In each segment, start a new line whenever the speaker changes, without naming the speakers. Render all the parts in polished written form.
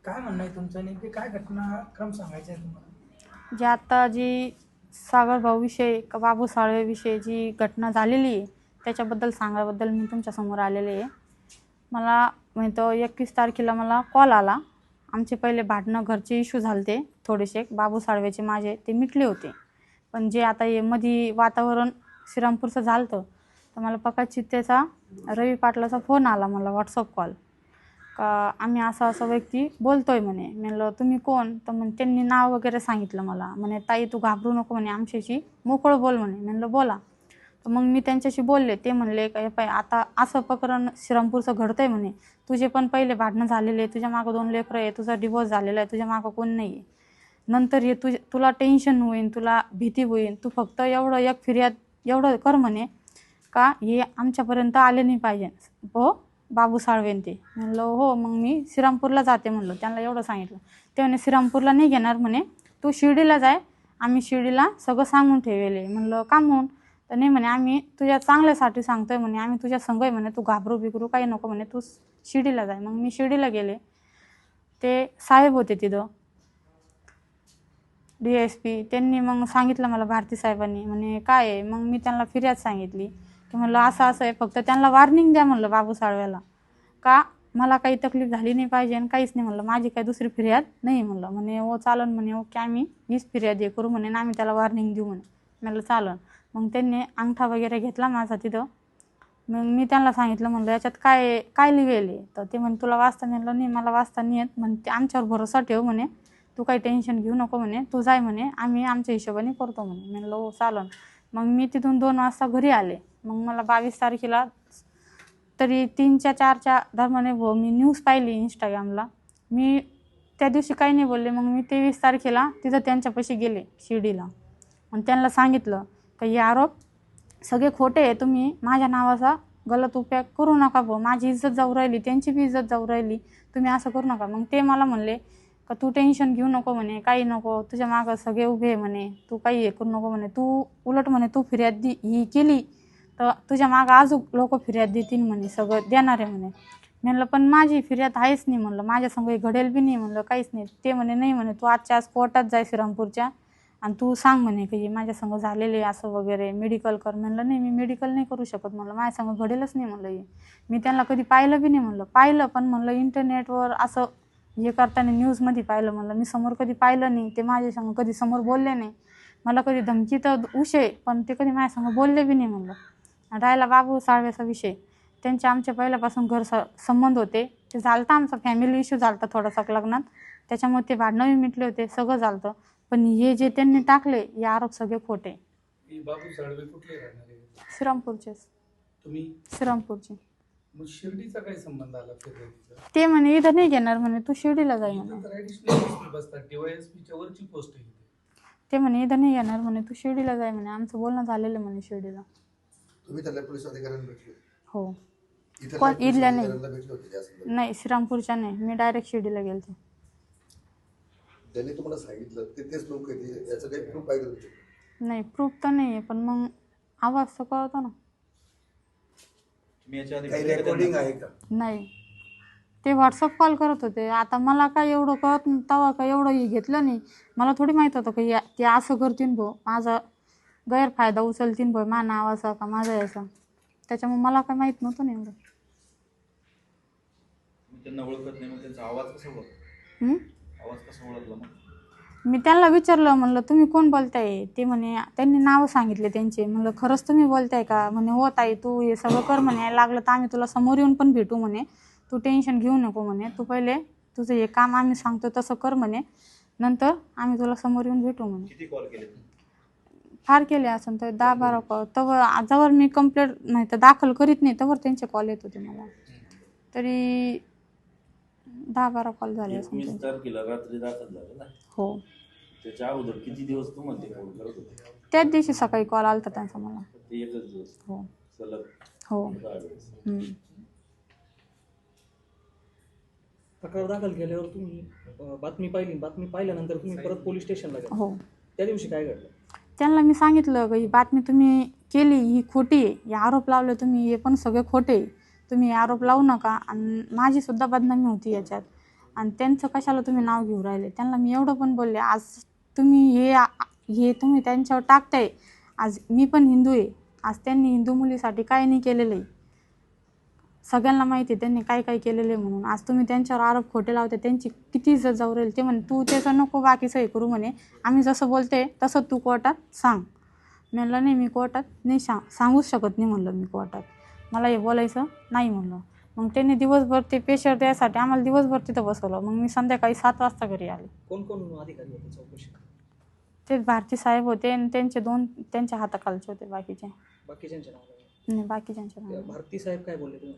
काय म्हणणं आहे तुमचं? नेमकी काय घटनाक्रम सांगायचा आहे तुम्हाला?
जे आता जी सागर भाऊविषयी का बाबू साळवेविषयी जी घटना झालेली आहे त्याच्याबद्दल सांगायबद्दल मी तुमच्यासमोर आलेले आहे. मला म्हणतो 21 तारखेला मला कॉल आला. आमचे पहिले भांडणं घरचे इश्यू झाले थोडेसे, बाबू साळवेचे माझे ते मिटले होते. पण जे आता हे मध्ये वातावरण श्रीरामपूरचं झालं तर मला पका चित्तेचा रवी पाटलाचा फोन आला मला व्हॉट्सअप कॉल का आम्ही असा असा व्यक्ती बोलतोय म्हणे. म्हणलं तुम्ही कोण? तर म्हणे त्यांनी नाव वगैरे सांगितलं मला. म्हणे ताई तू घाबरू नको म्हणे, आमच्याशी मोकळं बोल म्हणे. म्हणलं बोला. तर मग मी त्यांच्याशी बोलले. ते म्हणले काय पाय आता असं प्रकरण श्रीरामपूरचं घडतंय म्हणे, तुझे पण पहिले भांडणं झालेले, तुझ्या मागं 2 लेकरं आहे, तुझा डिवोर्स झालेला आहे, तुझ्या मागं कोण नाही आहे. नंतर हे तुला टेन्शन होईल, तुला भीती होईल, तू फक्त एवढं एक फिर्याद एवढं कर म्हणे का हे आमच्यापर्यंत आले नाही पाहिजे हो बाबू साळवेन ते. म्हणलं हो मग मी श्रीरामपूरला जाते म्हणलं, त्यांना एवढं सांगितलं. ते म्हणे श्रीरामपूरला नाही घेणार म्हणे, तू शिर्डीला जाय, आम्ही शिर्डीला सगळं सांगून ठेवले. म्हणलं का म्हणून? तर नाही म्हणे आम्ही तुझ्या चांगल्यासाठी सांगतोय म्हणे, आम्ही तुझ्या संग आहे म्हणे, तू घाबरू बिकरू काही नको म्हणे, तू शिर्डीला जाय. मग मी शिर्डीला गेले. ते साहेब होते तिथं DSP, त्यांनी मग सांगितलं मला भारती साहेबांनी म्हणे काय आहे. मग मी त्यांना फिर्याद सांगितली की म्हणलं असं असं आहे, फक्त त्यांना वॉर्निंग द्या म्हणलं बाबू साळव्याला का मला काही तकलीफ झाली नाही पाहिजे आणि काहीच नाही म्हणलं, माझी काही दुसरी फिर्याद नाही म्हणलं. म्हणे हो चालन म्हणे, ओके आम्ही हीच फिर्याद हे करू म्हणे आणि आम्ही त्याला वॉर्निंग देऊ म्हणे. म्हणलं चालन. मग त्यांनी अंगठा वगैरे घेतला माझा तिथं. मग मी त्यांना सांगितलं म्हणलं याच्यात काय काय लिहिलेलं आहे. तर ते म्हणे तुला वाचता? म्हणलं नाही मला वाचता नाही येत म्हणे, ते आमच्यावर भरोसा ठेव म्हणे, तू काही टेन्शन घेऊ नको म्हणे, तू जाय म्हणे, आम्ही आमच्या हिशोबाने करतो म्हणे. म्हणलं हो चालन. मग मी तिथून 2 वाजता घरी आले. मग मला 22 तारखेला तरी 3च्या 4च्या दरम्यान मी न्यूज पाहिली इंस्टाग्रामला. मी त्या दिवशी काही नाही बोलले. मग मी 23 तारखेला तिथं त्यांच्यापाशी गेले शिर्डीला आणि त्यांना सांगितलं का हे आरोप सगळे खोटे आहे, तुम्ही माझ्या नावाचा गलत उपयोग करू नका भाऊ, माझी इज्जत जाऊ राहिली, त्यांची बी इज्जत जाऊ राहिली, तुम्ही असं करू नका. मग ते मला म्हणले का तू टेन्शन घेऊ नको म्हणे, काही नको, तुझ्या मागं सगळे उभे आहे म्हणे, तू काही हे करू नको म्हणे, तू उलट म्हणे तू फिर्याद ही केली तर तुझ्या मागं अजून लोक फिर्याद देतील म्हणे, सगळं देणार आहे म्हणे. म्हणलं पण माझी फिर्याद आहेच नाही म्हणलं, माझ्या संग घडेल बी नाही म्हणलं, काहीच नाही. ते म्हणे नाही म्हणे तू आजच्या आज कोर्टात जाय श्रीरामपूरच्या आणि तू सांग म्हणे की माझ्या संग झालेले असं वगैरे, मेडिकल कर. म्हणलं नाही मी मेडिकल नाही करू शकत म्हणलं, माझ्या संग घडेलच नाही म्हणलं हे. मी त्यांना कधी पाहिलं बी नाही म्हणलं, पाहिलं पण म्हणलं इंटरनेटवर असं हे करताना न्यूजमध्ये पाहिलं म्हणलं, मी समोर कधी पाहिलं नाही. ते माझ्या संग कधी समोर बोलले नाही, मला कधी धमकी तर उशे पण ते कधी माझ्या संग बोलले बी नाही म्हणलं. राहिला बाबू साळव्याचा विषय, त्यांचे आमच्या पहिल्यापासून घर संबंध होते, ते झालं आमचा फॅमिली इश्यू झाला थोडासा लग्नात, त्याच्यामुळे ते भांडणं बी मिटले होते, सगळं झालं. पण हे जे त्यांनी टाकले हे आरोप सगळे खोटे.
बाबू साळवे कुठले राहणार आहे?
श्रीरामपूरचेच.
तुम्ही?
श्रीरामपूरचे.
मग शिर्डीचा काय संबंध आला फिर्यादीचा?
ते म्हणे इथं नाही घेणार म्हणे, तू शिर्डीला जाय म्हणे.
बसतात DYSPच्या वरची पोस्ट आहे.
ते म्हणे इथं नाही घेणार म्हणे, तू शिर्डीला जाय म्हणे, आमचं बोलणं झालेलं म्हणे शिर्डीला.
तुम्ही त्याला पोलीस अधिकाऱ्यांना भेटले?
हो.
कोण
इथल्या नाही नाही, श्रीरामपूरच्या नाही, मी डायरेक्ट शिर्डीला गेलते.
त्यांनी तुम्हाला सांगितलं ते तेच लोक आहेत, याचं काही प्रूफ पाहिजे होते?
नाही प्रूफ तर नाही आहे, पण मग आवाज तर कळतो ना.
काही रेकॉर्डिंग आहे का?
नाही, ते व्हॉट्सअप कॉल करत होते. आता मला काय एवढं कळत तेव्हा काय एवढं हे घेतलं नाही. मला थोडी माहीत होतं की ते असं करतीन भाऊ, माझा गैरफायदा उचलतीन भाऊ मा नावाचा का माझा याचा, त्याच्यामुळे मला काय माहीत नव्हतं नाही एवढं.
त्यांना ओळखत नाही, मग त्यांचा आवाज कसा ओळखला? आवाज कसा ओळखला मग?
मी त्यांना विचारलं म्हणलं तुम्ही कोण बोलताय? ते म्हणे त्यांनी नाव सांगितले त्यांचे. म्हणलं खरंच तुम्ही बोलताय का? म्हणे हो ताई तू हे सगळं कर म्हणे, लागलं तर आम्ही तुला समोर येऊन पण भेटू म्हणे, तू टेन्शन घेऊ नको म्हणे, तू पहिले तुझं हे काम आम्ही सांगतो तसं कर म्हणे, नंतर आम्ही तुला समोर येऊन भेटू म्हणे.
किती कॉल केले?
फार केले असं तर 10-12 कॉल. तवर जवळ मी कंप्लेंट नाही तर दाखल करीत नाही तवर त्यांचे कॉल येत होते मला. तरी 10-12 कॉल झाले असं.
21 तारखेला रात्री दाखल झाले ना?
हो.
त्याच्या अगोदर किती दिवस तुम्हाला फोन करत होते?
त्याच दिवशी सकाळी कॉल आला त्यांचा मला.
ते एकच दिवस?
हो
सलग?
हो.
तक्रार दाखल केल्यावर तुम्ही बातमी पाहिल्यानंतर तुम्ही परत पोलीस स्टेशनला गेला?
हो.
त्या दिवशी काय घडलं?
त्यांना मी सांगितलं की ही बातमी तुम्ही केली ही खोटी आहे, हे आरोप लावले तुम्ही हे पण सगळे खोटे, तुम्ही आरोप लावू नका आणि माझी सुद्धा बदनामी होती याच्यात. आणि त्यांचं कशाला तुम्ही नाव घेऊ राहिले. त्यांना मी एवढं पण बोलले, आज तुम्ही हे तुम्ही त्यांच्यावर टाकताय. आज मी पण हिंदू आहे. आज त्यांनी हिंदू मुलीसाठी काय नाही केलेलं आहे. सगळ्यांना माहिती आहे त्यांनी काय काय केलेलं आहे म्हणून. आज तुम्ही त्यांच्यावर आरोप खोटे लावते. त्यांची किती इज्जत जाऊ राहील. ते म्हणे तू त्याचं नको बाकीचं हे करू म्हणे. आम्ही जसं बोलते तसं तू कोर्टात सांग. म्हणलं नाही, मी कोर्टात नाही सांगूच शकत नाही म्हणलं. मी कोर्टात मला हे बोलायचं नाही म्हणलं. मग त्यांनी दिवसभर ते पेशर द्यायसाठी आम्हाला दिवसभर तिथं बसवलं. मग मी संध्याकाळी 7 वाजता घरी आले.
कोण कोण अधिकारी होते चौकशी?
ते भारती साहेब होते आणि त्यांचे 2 त्यांच्या हाताखालचे होते.
बाकीच्यांच्या नावाला
नाही, बाकीच्यांच्या नावाने.
भारती साहेब काय बोलले तुम्ही?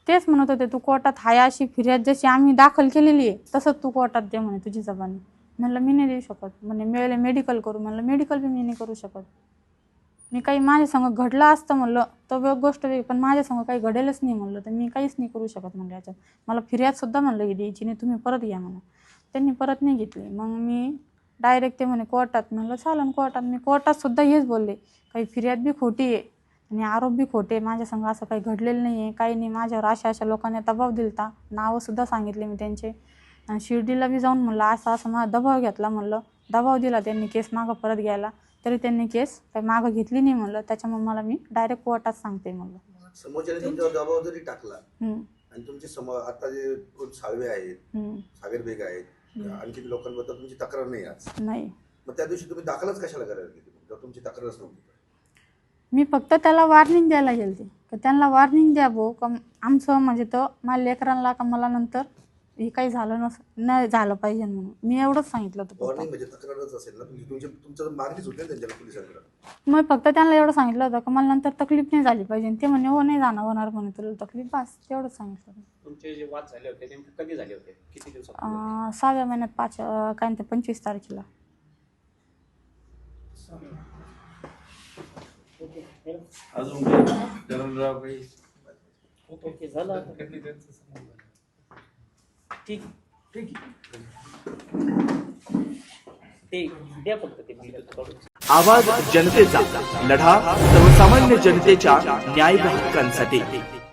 तेच म्हणत होते तू कोर्टात हाय अशी फिर्याद जशी आम्ही दाखल केलेली आहे तसंच तू कोर्टात दे म्हणे तुझी जबानी. म्हणलं मी नाही देऊ शकत. म्हणे मिळाले मेडिकल करू. म्हणलं मेडिकल बी मी नाही करू शकत. मी काही माझ्या संग घडलं असतं म्हणलं तर गोष्ट वेगळी, पण माझ्या संग काही घडेलच नाही म्हणलं तर मी काहीच नाही करू शकत म्हणलं. याच्यात मला फिर्यादसुद्धा म्हणलं की द्यायची नाही, तुम्ही परत घ्या म्हणून. त्यांनी परत नाही घेतली. मग मी डायरेक्ट ते म्हणे कोर्टात. म्हणलं चालन कोर्टात. मी कोर्टातसुद्धा हेच बोलले, काही फिर्याद बी खोटी आहे आणि आरोप बी खोटे. माझ्या संग असं काही घडलेलं नाही आहे, काही नाही. माझ्यावर अशा लोकांनी दबाव दिलता. नावंसुद्धा सांगितले मी त्यांचे. आणि शिर्डीला बी जाऊन म्हणलं असं मला दबाव घेतला म्हणलं. दबाव दिला त्यांनी केस मागं परत घ्यायला, तरी त्यांनी केस काही मागं घेतली नाही म्हणलं. त्याच्यामुळे मला मी डायरेक्ट कोर्टात सांगते म्हणलं.
समोरच्याने तुमच्यावर दबाव जरी टाकला आणि तुमचे आता जे कोण साळवे आहेत, सागर बेग आहेत, आणखी लोकांबद्दल तुमची तक्रार नाही आज
नाही.
मग त्या दिवशी तुम्ही दाखलच कशाला करायला गेली जर तुमची तक्रारच नव्हती?
मी फक्त त्याला वॉर्निंग द्यायला गेलते की त्यांना वॉर्निंग द्या भाऊ का आमचं म्हणजे तर माझ्या लेकरांना का मला नंतर हे काही झालं नाही झालं पाहिजे म्हणून. मी एवढंच सांगितलं होतं.
वॉर्निंग म्हणजे तक्रारच असेल ना तुमचं मागणीच होती ना त्यांच्या पोलिसांकडे.
मग फक्त त्यांना एवढं सांगितलं होतं का मला नंतर तकलीफ नाही झाली पाहिजे. ते म्हणे हो नाही जाणार होणार म्हणे तुला तकलीफ, बस तेवढंच सांगितलं होतं.
तुमचे जे वाद झाले होते नेमके कधी झाले होते, किती दिवसात?
6व्या महिन्यात 25 तारखेला.
अजून काही धरणराव काही
ओके झालं आता. ठीक
ठीक आहे.
ते द्या फक्त ते बिल काढून.
आवाज जनतेचा, लढा सर्वसामान्य जनतेच्या न्याय हक्कांसाठी.